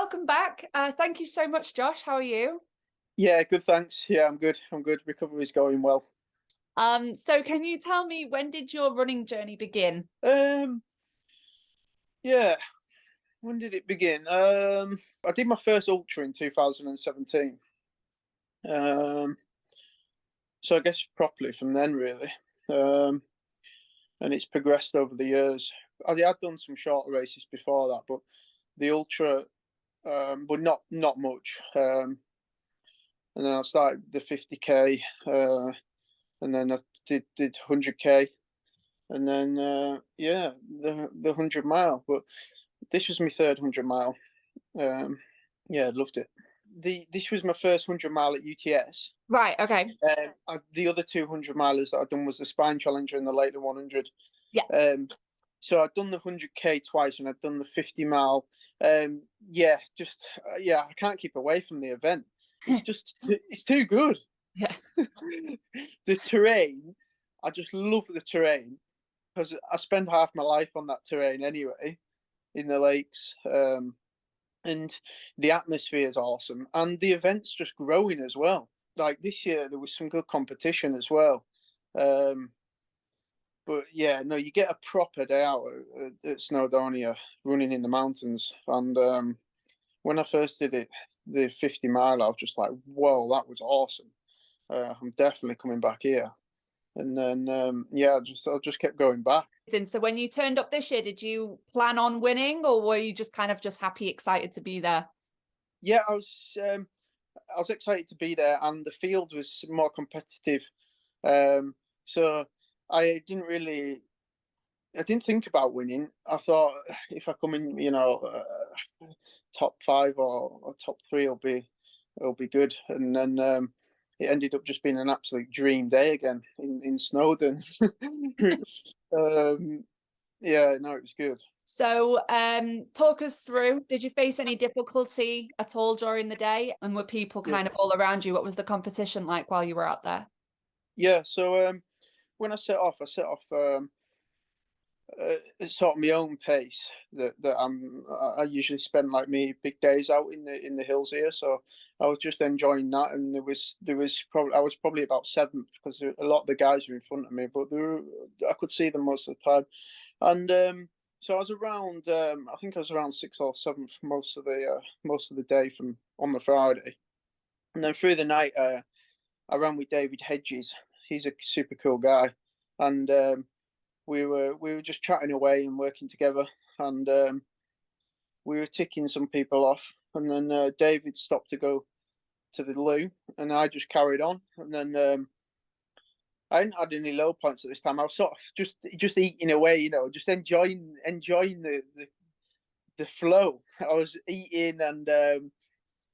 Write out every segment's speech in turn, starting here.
welcome back. Thank you so much, Josh. How are you? Yeah, good, thanks. Yeah, I'm good. I'm good. Recovery's going well. So can you tell me, when did your running journey begin? Um, yeah, when did it begin? I did my first ultra in 2017. Um, so I guess properly from then, really. Um, and it's progressed over the years. I had done some shorter races before that, but the ultra, but not much. And then I started the 50k, and then I did 100k, and then yeah, the 100 mile. But this was my third 100 mile. Um, yeah, loved it. This was my first 100 mile at UTS. Right, okay. The other 200 milers that I'd done was the Spine Challenger and the Lakeland 100. Yeah. So I'd done the 100k twice, and I'd done the 50 mile. Yeah, just yeah, I can't keep away from the event. It's too good. Yeah. The terrain, I just love the terrain because I spend half my life on that terrain anyway, in the lakes. And the atmosphere is awesome, and the event's just growing as well. Like this year, there was some good competition as well. Um, but yeah, no, you get a proper day out at Snowdonia, running in the mountains. And when I first did it, the 50 mile, I was just like, whoa, that was awesome. I'm definitely coming back here. And then yeah, I just kept going back. And so when you turned up this year, did you plan on winning, or were you just kind of just happy, excited to be there? Yeah, I was excited to be there, and the field was more competitive. So I didn't really, I didn't think about winning. I thought if I come in, top five or top three, it'll be good. And then it ended up just being an absolute dream day again in Snowdon. um, yeah, no, it was good. So talk us through, did you face any difficulty at all during the day? And were people Yeah, kind of all around you? What was the competition like while you were out there? yeah. So when I set off sort of my own pace. I usually spend like me big days out in the hills here, so I was just enjoying that. And there was probably, I was probably about seventh because a lot of the guys were in front of me, but I could see them most of the time. And so I was around, I think I was around sixth or seventh most of the day from on the Friday. And then through the night, I ran with David Hedges. He's a super cool guy, and we were just chatting away and working together, and we were ticking some people off. And then David stopped to go to the loo, and I just carried on. And then I didn't had any low points at this time. I was sort of just eating away, just enjoying the flow. I was eating and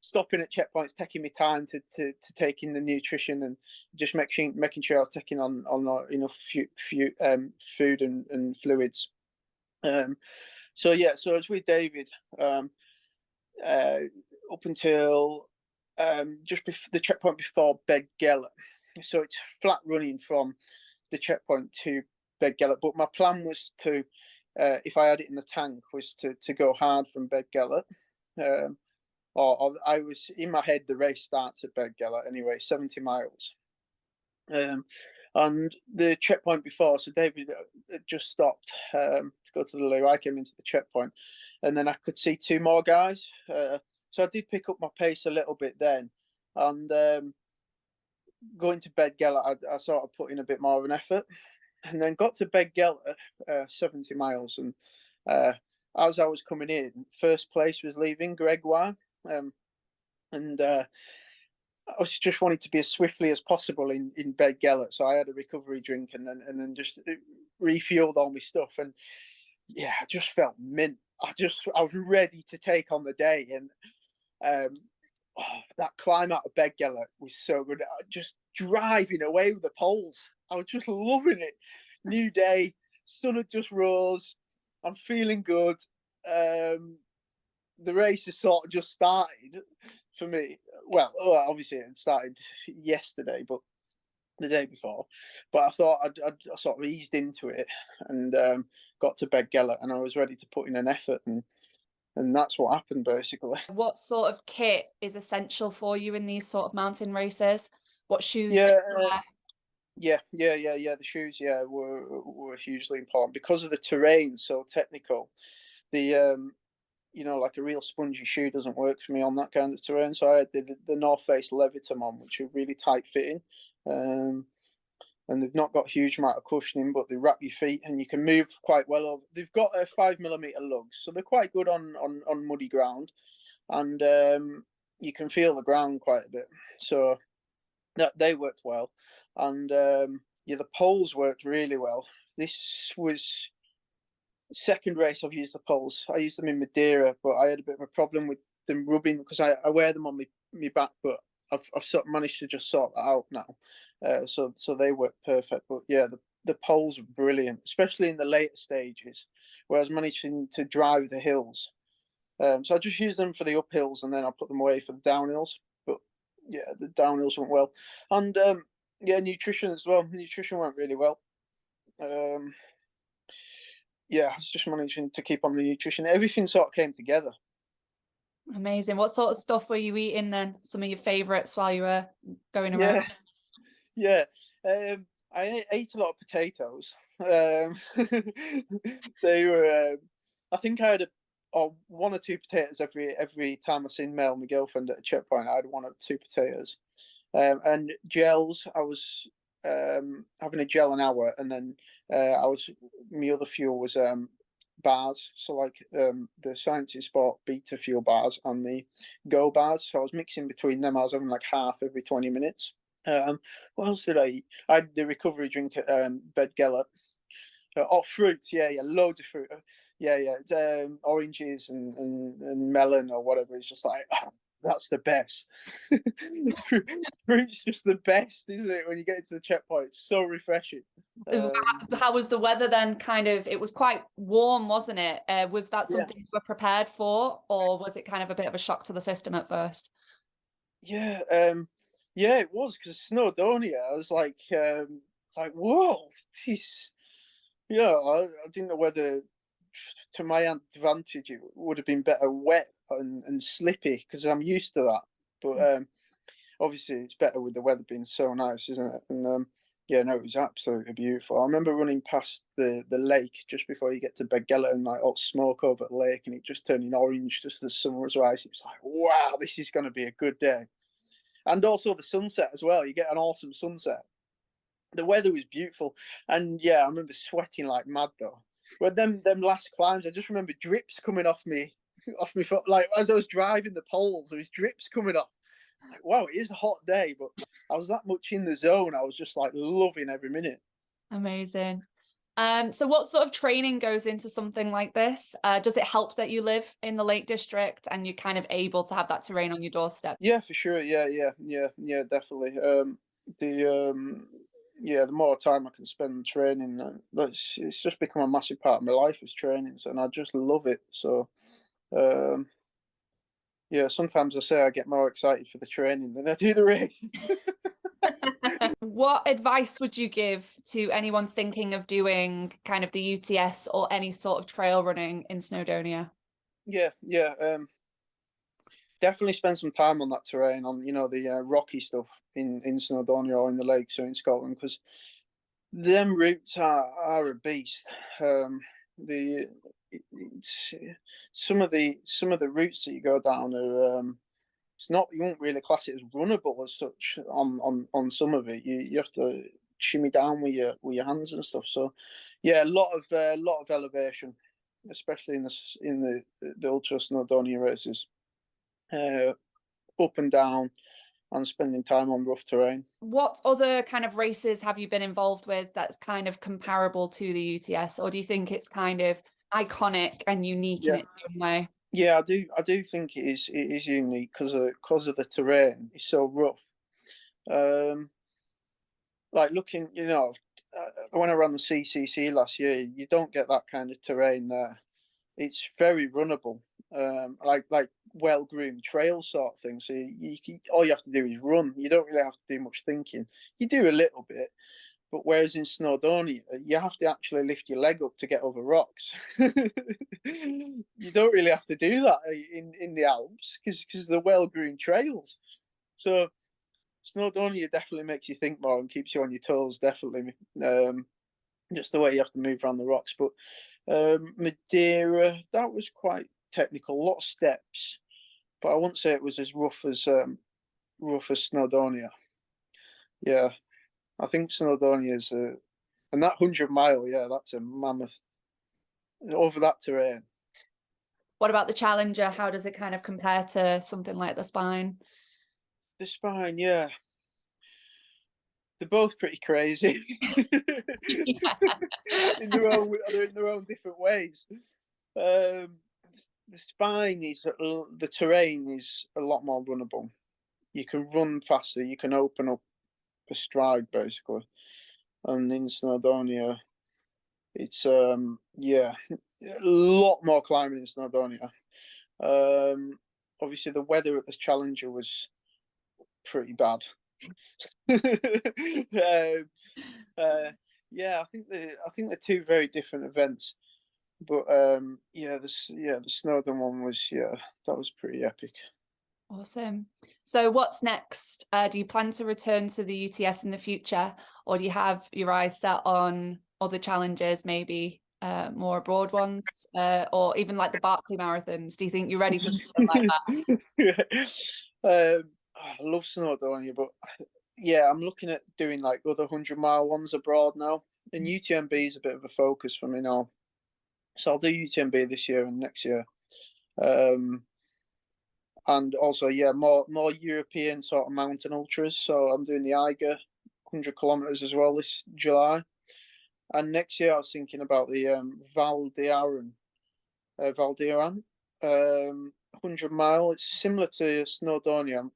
stopping at checkpoints, taking my time to take in the nutrition, and just making sure I was taking on enough food and fluids. Um, so yeah, so I was with David um, uh, up until just the checkpoint before Bed Gellert. So it's flat running from the checkpoint to Bed Gellert. But my plan was to, if I had it in the tank, was to go hard from Bed Gellert. Or I was in my head, the race starts at Bed Gellert anyway, 70 miles. And the checkpoint before, so David just stopped to go to the loo. I came into the checkpoint, and then I could see two more guys. So I did pick up my pace a little bit then, and going to Bed Gellert, I sort of put in a bit more of an effort, and then got to Bed Gellert, 70 miles, and as I was coming in, first place was leaving Gregoire, and I was just wanting to be as swiftly as possible in Bed Gellert, so I had a recovery drink and then just refueled all my stuff, and yeah, I just felt mint. I was ready to take on the day, and that climb out of Bed Gellert was so good. Just driving away with the poles, I was just loving it. New day, sun had just rose. I'm feeling good. The race has sort of just started for me. Well, obviously it started yesterday, but the day before. But I thought I sort of eased into it and got to Bed Gellert, and I was ready to put in an effort. And and that's what happened basically. What sort of kit is essential for you in these sort of mountain races? What shoes do Yeah, you wear? yeah. The shoes, yeah, were hugely important because of the terrain. So technical, the like a real spongy shoe doesn't work for me on that kind of terrain. So I had the North Face Leviton on, which are really tight fitting, um, and they've not got a huge amount of cushioning, but they wrap your feet and you can move quite well over. They've got a 5 millimeter lugs, so they're quite good on muddy ground, and you can feel the ground quite a bit. So that they worked well, and yeah, the poles worked really well. This was second race I've used the poles. I used them in Madeira, but I had a bit of a problem with them rubbing because I wear them on my back, but I've sort of managed to just sort that out now. So they work perfect. But yeah, the poles were brilliant, especially in the later stages where I was managing to drive the hills. So I just use them for the uphills and then I put them away for the downhills. But yeah, the downhills went well, and yeah, nutrition as well. Nutrition went really well. Um, yeah, I was just managing to keep on the nutrition. Everything sort of came together. Amazing. What sort of stuff were you eating then? Some of your favorites while you were going around? Yeah, yeah. I ate a lot of potatoes. Um, they were. I think I had one or two potatoes every time I seen Mel, my girlfriend, at a checkpoint. I had one or two potatoes. And gels. I was having a gel an hour, and then my other fuel was bars. So like the Science in Sport Beta Fuel bars and the Go bars. So I was mixing between them. I was having like half every 20 minutes. What else did I eat? I had the recovery drink at Bed Geller. Oh, fruits, yeah, loads of fruit. Yeah. Oranges and melon or whatever. It's just like, oh, that's the best. Fruit's just the best, isn't it? When you get into the checkpoint, it's so refreshing. How was the weather then? Kind of, it was quite warm, wasn't it? Was that Yeah, something you were prepared for, or was it kind of a bit of a shock to the system at first? yeah, yeah. It was because Snowdonia. I was like, whoa, this. I didn't know whether, to my advantage, it would have been better wet and slippy because I'm used to that. But obviously, it's better with the weather being so nice, isn't it? And yeah, no, it was absolutely beautiful. I remember running past the lake just before you get to Begella and like hot smoke over the lake, and it just turning orange just as the sun was rising. It was like, wow, this is going to be a good day. And also the sunset as well. You get an awesome sunset. The weather was beautiful, and yeah, I remember sweating like mad though. But them last climbs, I just remember drips coming off me, off me foot. Like as I was driving the poles, there was drips coming off. Like, wow, it is a hot day, but I was that much in the zone. I was just like loving every minute. Amazing. So what sort of training goes into something like this? Does it help that you live in the Lake District and you're kind of able to have that terrain on your doorstep? Yeah, for sure. Yeah, definitely. The yeah, the more time I can spend training, it's just become a massive part of my life is training, and I just love it. So um, yeah, sometimes I say I get more excited for the training than I do the race. What advice would you give to anyone thinking of doing kind of the UTS or any sort of trail running in Snowdonia? Yeah. Definitely spend some time on that terrain, on the rocky stuff in Snowdonia or in the lakes or in Scotland, because them routes are a beast. The it's some of the routes that you go down are it's not, you won't really class it as runnable as such on some of it. You have to shimmy down with your hands and stuff. So yeah, a lot of elevation, especially in the Ultra Snowdonia races, uh, up and down, and spending time on rough terrain. What other kind of races have you been involved with that's kind of comparable to the UTS, or do you think it's kind of iconic and unique in Yeah, its own way? yeah, I do think it is unique because of the terrain. It's so rough. Um, like looking, when I ran the CCC last year, you don't get that kind of terrain there. It's very runnable, like well groomed trail sort of thing. So all you have to do is run. You don't really have to do much thinking. You do a little bit, But whereas in Snowdonia, you have to actually lift your leg up to get over rocks. You don't really have to do that in the Alps because they're well-groomed trails. So Snowdonia definitely makes you think more and keeps you on your toes, definitely. Just the way you have to move around the rocks. But Madeira, that was quite technical, a lot of steps, but I wouldn't say it was as rough as Snowdonia. Yeah, I think Snowdonia is and that 100 mile, yeah, that's a mammoth over that terrain. What about the Challenger? How does it kind of compare to something like the Spine? The Spine, yeah, they're both pretty crazy Yeah. in their own different ways. Um, the Spine is the terrain is a lot more runnable. You can run faster. You can open up a stride basically, and in Snowdonia, it's yeah, a lot more climbing in Snowdonia. Obviously, the weather at the Challenger was pretty bad. um, yeah, I think they're two very different events. But yeah, the Snowdon one was, yeah, that was pretty epic. Awesome. So what's next? Do you plan to return to the UTS in the future, or do you have your eyes set on other challenges, maybe more broad ones, or even like the Barkley marathons? Do you think you're ready for something like that? I love Snowdonia, but yeah, I'm looking at doing like other 100 mile ones abroad now. And UTMB is a bit of a focus for me now. So I'll do UTMB this year and next year. And also, yeah, more European sort of mountain ultras. So I'm doing the Eiger 100 kilometers as well this July. And next year I was thinking about the Val d'Aran, 100 mile. It's similar to Snowdonia,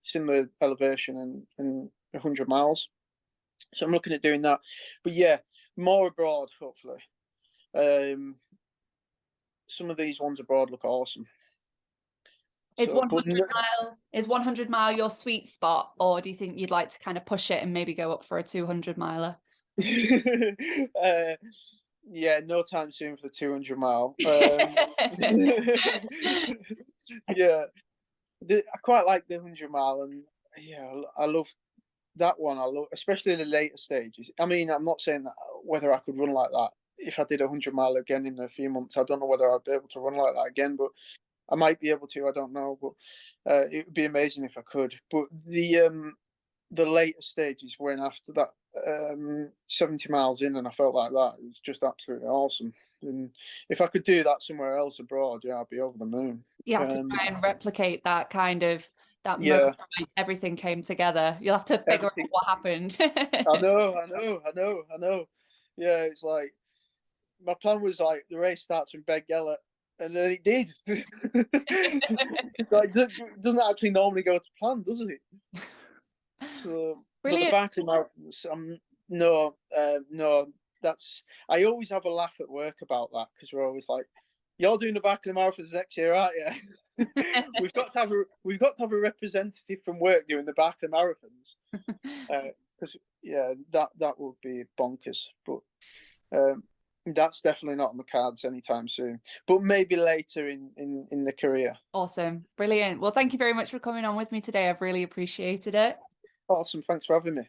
similar elevation and 100 miles. So I'm looking at doing that. But yeah, more abroad, hopefully. Some of these ones abroad look awesome. Is So, but 100 mile your sweet spot, or do you think you'd like to kind of push it and maybe go up for a 200 miler? yeah, no time soon for the 200 mile. Yeah, I quite like the 100 mile, and yeah, I love that one. I love, especially the later stages. I mean, I'm not saying that whether I could run like that if I did 100 mile again in a few months. I don't know whether I'd be able to run like that again, but I might be able to. I don't know, but it would be amazing if I could. But the later stages when after that 70 miles in and I felt like that, it was just absolutely awesome. And if I could do that somewhere else abroad, yeah, I'd be over the moon. You have to try and replicate that kind of that Yeah, moment when everything came together. You'll have to figure out everything. what happened. I know. Yeah, it's like my plan was like the race starts in Beggella, and then it did. It's like it doesn't actually normally go to plan, does it? So, but the Brilliant. Barkley marathons, no, no. That's I always have a laugh at work about that because we're always like, "You're doing the Barkley marathons next year, aren't you?" we've got to have a representative from work doing the Barkley marathons because yeah, that would be bonkers. But that's definitely not on the cards anytime soon. But maybe later in the career. Awesome. Brilliant. Well, thank you very much for coming on with me today. I've really appreciated it. Awesome. Thanks for having me.